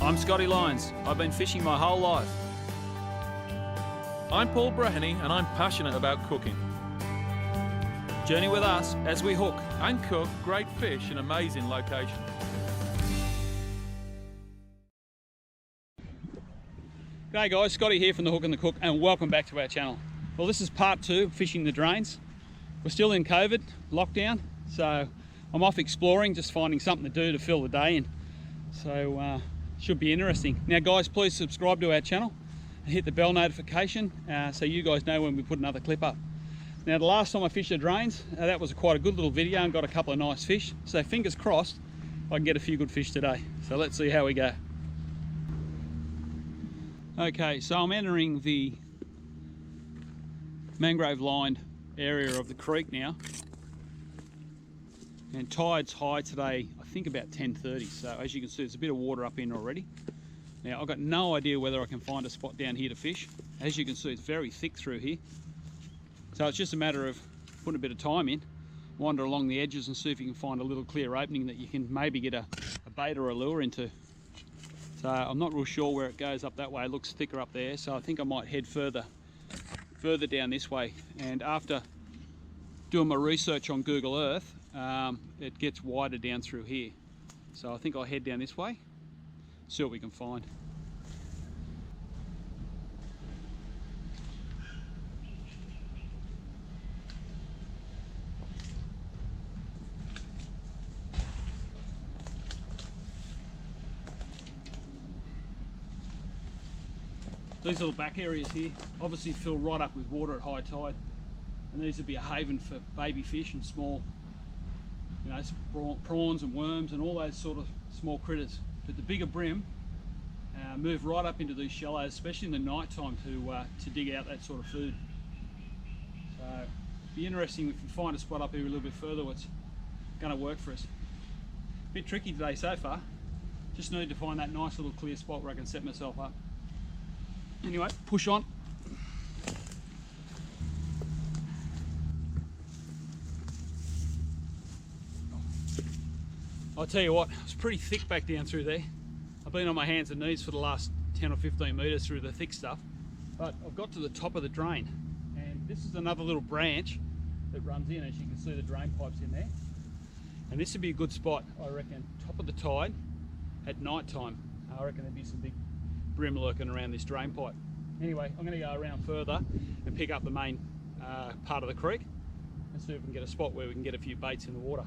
I'm Scotty Lyons. I've been fishing my whole life. I'm Paul Breheny and I'm passionate about cooking. Journey with us as we hook And cook great fish in amazing locations. G'day guys, Scotty here from the Hook and the Ccok, and welcome back to our channel. Well, this is part 2, fishing the drains. We're still in COVID lockdown, so I'm off exploring, just finding something to do to fill the day in. So should be interesting. Now guys, please subscribe to our channel and hit the bell notification so you guys know when we put another clip up. Now the last time I fished the drains, that was quite a good little video and got a couple of nice fish. So fingers crossed I can get a few good fish today. So let's see how we go. Okay, so I'm entering the mangrove lined area of the creek now, and tide's high today, I think about 10:30. So as you can see, there's a bit of water up in already. Now I've got no idea whether I can find a spot down here to fish. As you can see, it's very thick through here, so it's just a matter of putting a bit of time in, wander along the edges and see if you can find a little clear opening that you can maybe get a bait or a lure into. So I'm not real sure where it goes up that way. It looks thicker up there, so I think I might head further down this way. And after doing my research on Google Earth, it gets wider down through here. So I think I'll head down this way, see what we can find. These little back areas here obviously fill right up with water at high tide, and these would be a haven for baby fish and small, you know, prawns and worms and all those sort of small critters. But the bigger bream move right up into these shallows, especially in the night time, to dig out that sort of food. So it'd be interesting if we find a spot up here a little bit further what's going to work for us. A bit tricky today so far. Just need to find that nice little clear spot where I can set myself up. Anyway, push on. I'll tell you what, it's pretty thick back down through there. I've been on my hands and knees for the last 10 or 15 metres through the thick stuff, but I've got to the top of the drain, and this is another little branch that runs in. As you can see, the drain pipe's in there, and this would be a good spot, I reckon, top of the tide at night time. I reckon there'd be some big bream lurking around this drain pipe. Anyway, I'm going to go around further and pick up the main part of the creek and see if we can get a spot where we can get a few baits in the water.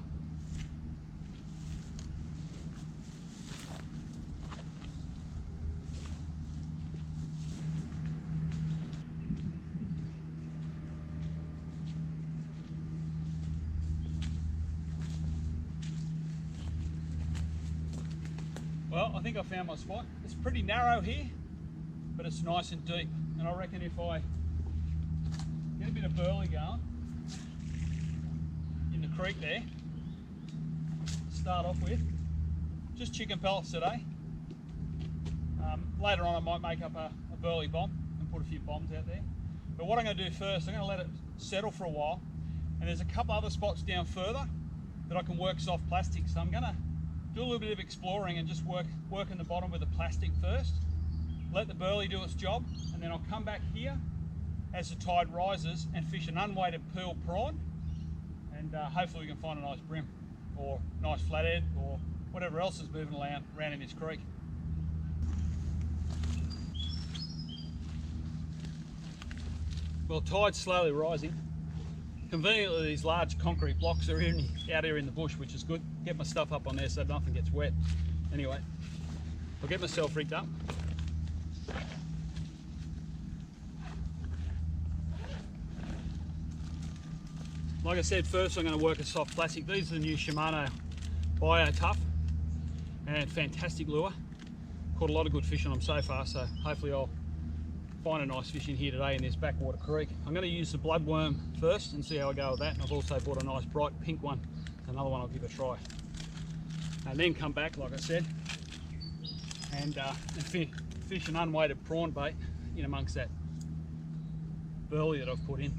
Well, I think I found my spot. It's pretty narrow here, but it's nice and deep. And I reckon if I get a bit of burley going in the creek there, start off with just chicken pellets today. Later on I might make up a burley bomb and put a few bombs out there. But what I'm going to do first, I'm going to let it settle for a while. And there's a couple other spots down further that I can work soft plastic. So I'm going to do a little bit of exploring and just work in the bottom with the plastic first. Let the burley do its job, and then I'll come back here as the tide rises and fish an unweighted pearl prawn, and hopefully we can find a nice bream or nice flathead or whatever else is moving around in this creek. Well, tide's slowly rising. Conveniently, these large concrete blocks are out here in the bush, which is good. Get my stuff up on there so nothing gets wet. Anyway, I'll get myself rigged up. Like I said, first I'm going to work a soft plastic. These are the new Shimano Bio Tough, and fantastic lure. Caught a lot of good fish on them so far, so hopefully I'll find a nice fish in here today in this backwater creek. I'm going to use the bloodworm first and see how I go with that. And I've also bought a nice bright pink one. Another one I'll give a try. And then come back, like I said, and fish an unweighted prawn bait in amongst that burley that I've put in.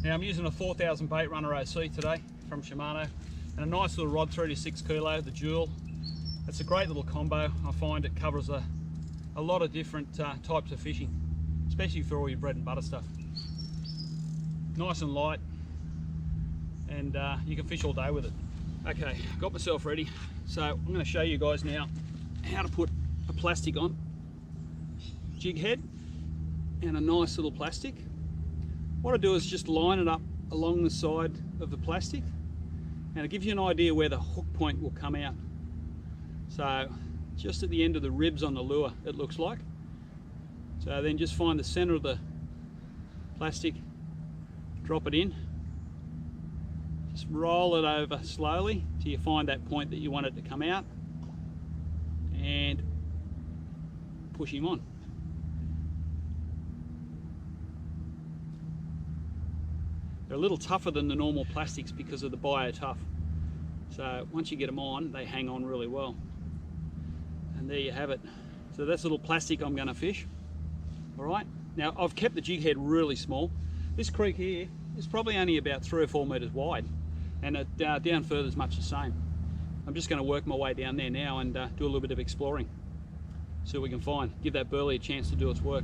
Now I'm using a 4000 bait runner OC today from Shimano, and a nice little rod, 3 to 6 kilo, the Jewel It's a great little combo. I find it covers a lot of different types of fishing, especially for all your bread and butter stuff. Nice and light, and you can fish all day with it. Okay, got myself ready. So I'm going to show you guys now how to put a plastic on. Jig head and a nice little plastic. What I do is just line it up along the side of the plastic, and it gives you an idea where the hook point will come out. So just at the end of the ribs on the lure, it looks like. So then just find the center of the plastic, drop it in, just roll it over slowly till you find that point that you want it to come out, and push him on. They're a little tougher than the normal plastics because of the bio-tough. So once you get them on, they hang on really well. And there you have it. So that's a little plastic I'm going to fish. All right. Now I've kept the jig head really small. This creek here is probably only about 3 or 4 meters wide, and down further is much the same. I'm just going to work my way down there now and do a little bit of exploring. See what we can find. Give that burley a chance to do its work.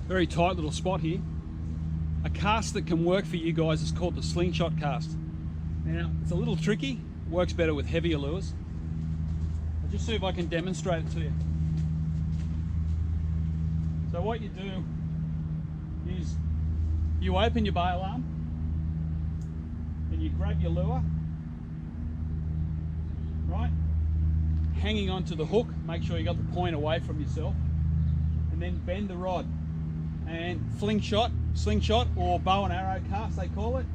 Very tight little spot here. A cast that can work for you guys is called the Slingshot cast. Now, it's a little tricky, works better with heavier lures. I'll just see if I can demonstrate it to you. So what you do is you open your bail arm, and you grab your lure, right? Hanging onto the hook, make sure you got the point away from yourself, and then bend the rod. And slingshot or bow and arrow cast they call it,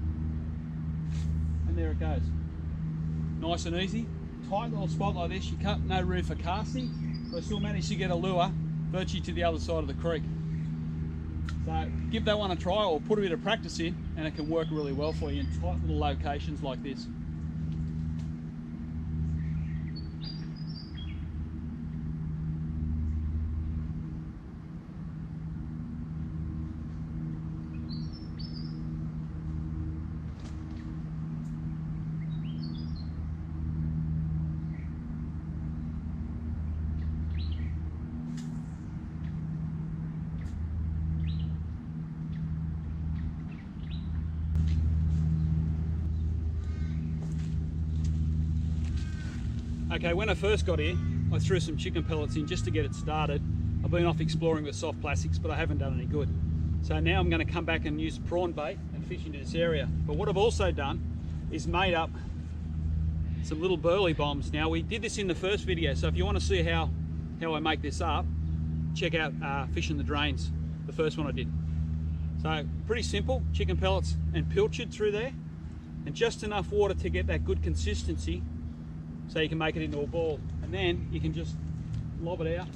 and there it goes. Nice and easy. Tight little spot like this, you can't, no room for casting, but I still managed to get a lure virtually to the other side of the creek. So give that one a try, or put a bit of practice in, and it can work really well for you in tight little locations like this. Okay, when I first got here, I threw some chicken pellets in just to get it started. I've been off exploring with soft plastics, but I haven't done any good. So now I'm going to come back and use prawn bait and fish into this area. But what I've also done is made up some little burley bombs. Now, we did this in the first video, so if you want to see how I make this up, check out Fish in the Drains, the first one I did. So pretty simple, chicken pellets and pilchard through there, and just enough water to get that good consistency so you can make it into a ball, and then you can just lob it out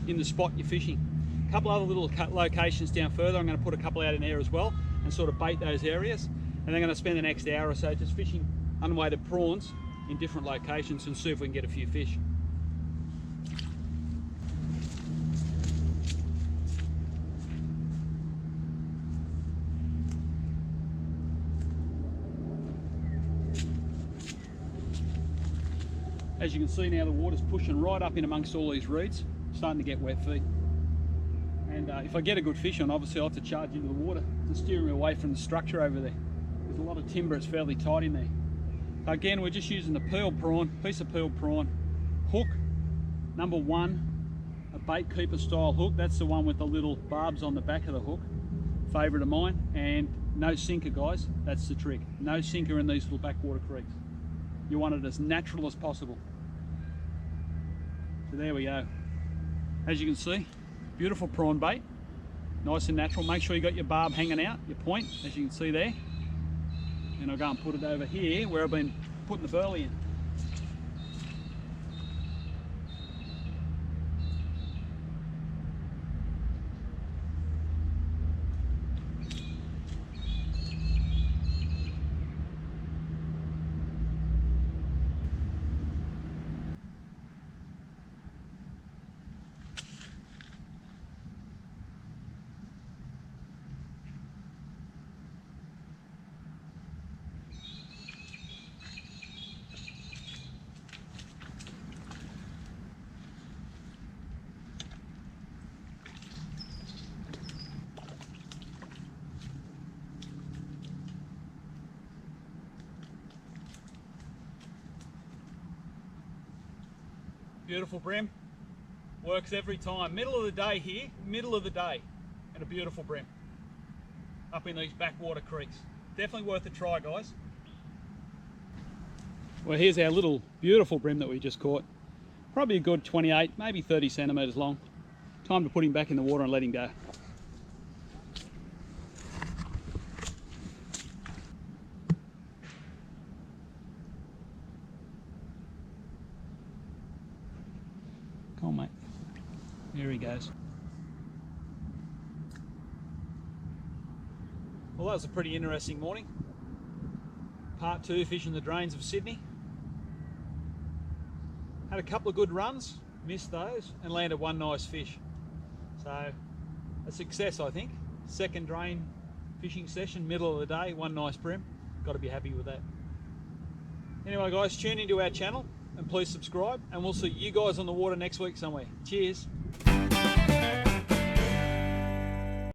in the spot you're fishing. A couple other little locations down further, I'm going to put a couple out in there as well and sort of bait those areas, and then I'm going to spend the next hour or so just fishing unweighted prawns in different locations and see if we can get a few fish. As you can see now, the water's pushing right up in amongst all these reeds, starting to get wet feet. And if I get a good fish on, obviously I'll have to charge into the water to steer him away from the structure over there. There's a lot of timber, it's fairly tight in there. Again, we're just using the pearl prawn, piece of pearl prawn, hook number 1, a bait keeper style hook. That's the one with the little barbs on the back of the hook. Favourite of mine. And no sinker, guys. That's the trick. No sinker in these little backwater creeks. You want it as natural as possible. So there we go. As you can see, beautiful prawn bait. Nice and natural. Make sure you got your barb hanging out, your point, as you can see there. And I'll go and put it over here where I've been putting the burley in. Beautiful brim, works every time. Middle of the day here, middle of the day, and a beautiful brim up in these backwater creeks. Definitely worth a try, guys. Well, here's our little beautiful brim that we just caught. Probably a good 28, maybe 30 centimetres long. Time to put him back in the water and let him go. Come on, mate. There he goes. Well, that was a pretty interesting morning. Part 2, fishing the drains of Sydney. Had a couple of good runs, missed those, and landed one nice fish. So, a success, I think. Second drain fishing session, middle of the day, one nice brim. Got to be happy with that. Anyway, guys, tune into our channel and please subscribe, and we'll see you guys on the water next week somewhere. Cheers.